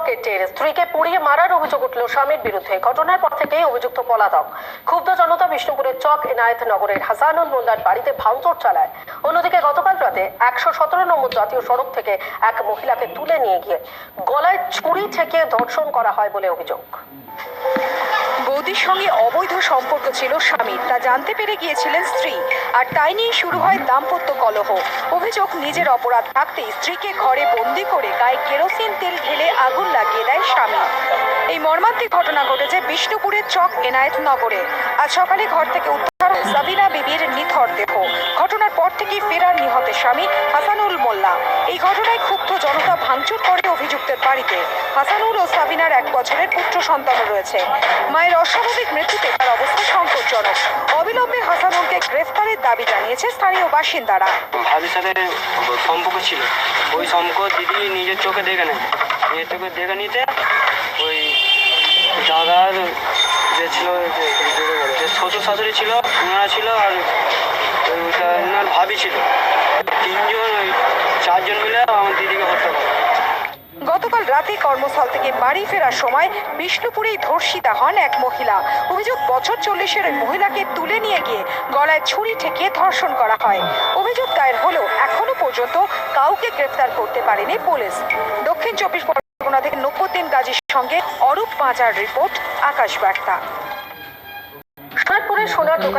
চকের টের স্ত্রীকে পুড়িয়ে মারার অভিযোগ উঠল স্বামীর বিরুদ্ধে। ঘটনার পর থেকেই অভিযুক্ত পলাতক। ক্ষুব্ধ জনতা বিষ্ণুপুরের চক এনায়েত নগরের হাসানুল মোল্লার বাড়িতে ভাঙচুর চালায়। অন্যদিকে গতকাল রাতে 117 নম্বর জাতীয় সড়ক থেকে এক মহিলাকে তুলে নিয়ে গিয়ে গলায় ছুরি ঠেকিয়ে ধর্ষণ করা হয় বলে অভিযোগ। বৌদির সঙ্গে অবৈধ সম্পর্ক ছিল স্বামীর, তা জানতে পেরে গিয়েছিলেন স্ত্রী, আর তাই নিয়ে শুরু হয় দাম্পত্য কলহ। অভিযোগ, নিজের অপরাধ থাকতেই স্ত্রীকে ঘরে বন্দি করে গায়ে কেরোসিন তেল ঢেলে আগুন লাগিয়ে দেয় স্বামী। এই মর্মান্তিক ঘটনা ঘটেছে বিষ্ণুপুরের চক এনায়েত নগরে। আজ সকালে ঘর থেকে উদ্ধার সাবিনা বিবির নিথর দেহ। ঘটনার পর থেকেই ফেরার নিহতের স্বামী হাসানুল মোল্লা। এই ঘটনায় ক্ষুব্ধ জনতা ভাঙচুর করে অভিযুক্তের বাড়িতে। হাসানুল ও সাবিনার 1 বছরের পুত্র সন্তান রয়েছে। মায়ের অস্বাভাবিক মৃত্যুতে তার অবস্থা সংকটজনক। অবিলম্বে হাসানুলকে গ্রেফতারের দাবি জানিয়েছে স্থানীয় বাসিন্দারা। ভাবির সাথে সম্পর্ক ছিল, ওই সম্পর্ক দিদি নিজের চোখে দেখে নেয়। নিজের চোখে দেখে নিতে ওই দাদার যে ছিল, যে শ্বশুর শাশুড়ি ছিল, ওনারা ছিল, আর ওইটা ওনার ভাবি ছিল। 3জন, ওই 4জন মিলে আমার দিদিকে হত্যা করে। গতকাল রাতে কর্মস্থল থেকে বাড়ি ফেরার সময় বিষ্ণুপুরেই ধর্ষিতা হন এক মহিলা। অভিযোগ, বছর 40-এর ওই মহিলাকে তুলে নিয়ে গিয়ে গলায় ছুরি ঠেকিয়ে ধর্ষণ করা হয়। অভিযোগ দায়ের হলেও এখনো পর্যন্ত কাউকে গ্রেফতার করতে পারেনি পুলিশ। দক্ষিণ 24 পরগনা থেকে নব্বুদ্দিন গাজীর সঙ্গে অরূপ পাঁচার রিপোর্ট, আকাশ বার্তা। সোনারপুরের সোনার দোকান